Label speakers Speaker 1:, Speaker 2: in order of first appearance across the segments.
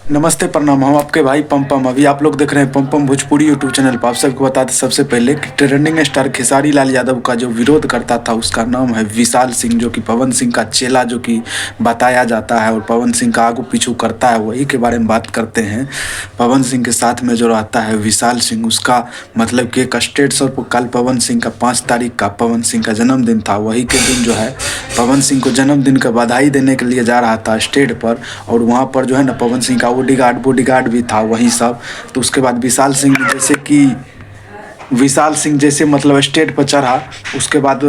Speaker 1: नमस्ते प्रणाम। हम आपके भाई पम अभी आप लोग देख रहे हैं पम भोजपुरी यूट्यूब चैनल पर। आप सबको बता दें सबसे पहले कि ट्रेंडिंग स्टार खेसारी लाल यादव का जो विरोध करता था उसका नाम है विशाल सिंह, जो कि पवन सिंह का चेला जो कि बताया जाता है और पवन सिंह का आगू पीछू करता है, वही के बारे में बात करते हैं। पवन सिंह के साथ में जो रहता है विशाल सिंह, उसका मतलब कि एक स्टेट सर पर कल पवन सिंह का 5 तारीख का पवन सिंह का जन्मदिन था। वही के दिन जो है पवन सिंह को जन्मदिन का बधाई देने के लिए जा रहा था स्टेज पर, और वहाँ पर जो है ना पवन सिंह का बॉडीगार्ड भी था वही सब। तो उसके बाद विशाल सिंह जैसे मतलब स्टेज पर चढ़ा, उसके बाद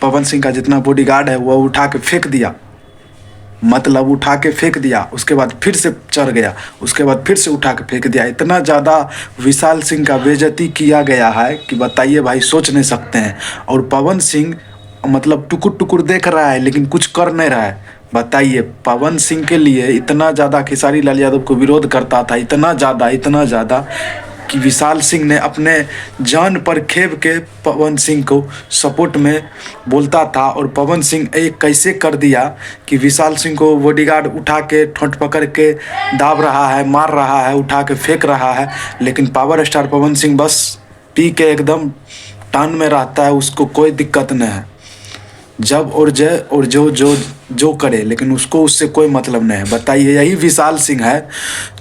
Speaker 1: पवन सिंह का जितना बॉडीगार्ड है वो उठा के फेंक दिया, मतलब उठा के फेंक दिया। उसके बाद फिर से चढ़ गया, उसके बाद फिर से उठा के फेंक दिया। इतना ज़्यादा विशाल सिंह का बेइज्जती किया गया है कि बताइए भाई, सोच नहीं सकते हैं। और पवन सिंह मतलब टुकुर टुकुर देख रहा है लेकिन कुछ कर नहीं रहा है। बताइए, पवन सिंह के लिए इतना ज़्यादा खेसारी लाल यादव को विरोध करता था, इतना ज़्यादा कि विशाल सिंह ने अपने जान पर खेप के पवन सिंह को सपोर्ट में बोलता था। और पवन सिंह एक कैसे कर दिया कि विशाल सिंह को बॉडीगार्ड उठा के ठोंठ पकड़ के दाब रहा है, मार रहा है, उठा के फेंक रहा है, लेकिन पावर स्टार पवन सिंह बस पी के एकदम टान में रहता है, उसको कोई दिक्कत नहीं है। जब और जय और जो जो जो करे, लेकिन उसको उससे कोई मतलब नहीं है। बताइए, यही विशाल सिंह है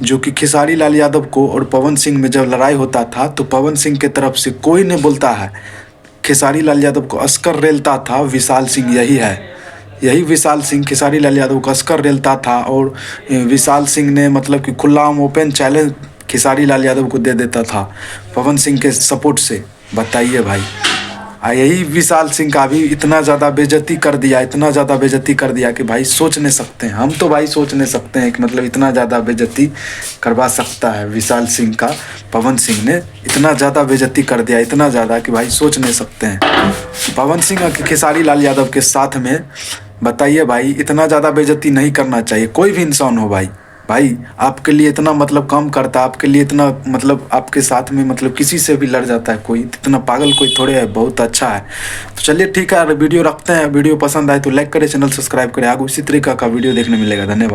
Speaker 1: जो कि खेसारी लाल यादव को और पवन सिंह में जब लड़ाई होता था तो पवन सिंह के तरफ से कोई नहीं बोलता है, खेसारी लाल यादव को अस्कर रेलता था विशाल सिंह। यही है, यही विशाल सिंह खेसारी लाल यादव को अस्कर रेलता था। और विशाल सिंह ने मतलब कि खुला ओपन चैलेंज खेसारी लाल यादव को दे देता था पवन सिंह के सपोर्ट से। बताइए भाई, यही विशाल सिंह का भी इतना ज़्यादा बेइज्जती कर दिया, इतना ज़्यादा बेइज्जती कर दिया कि भाई सोच नहीं सकते हैं। हम तो भाई सोच नहीं सकते हैं कि मतलब इतना ज़्यादा बेइज्जती करवा सकता है विशाल सिंह का। पवन सिंह ने इतना ज़्यादा बेइज्जती कर दिया, इतना ज़्यादा कि भाई सोच नहीं सकते हैं। पवन सिंह और खेसारी लाल यादव के साथ में बताइए भाई, इतना ज़्यादा बेइज्जती नहीं करना चाहिए कोई भी इंसान हो भाई। भाई आपके लिए इतना मतलब काम करता है, आपके लिए इतना मतलब आपके साथ में मतलब किसी से भी लड़ जाता है कोई, इतना पागल कोई थोड़े है, बहुत अच्छा है। तो चलिए ठीक है, वीडियो रखते हैं। वीडियो पसंद आए तो लाइक करें, चैनल सब्सक्राइब करें, आगे इसी तरीका का वीडियो देखने मिलेगा। धन्यवाद।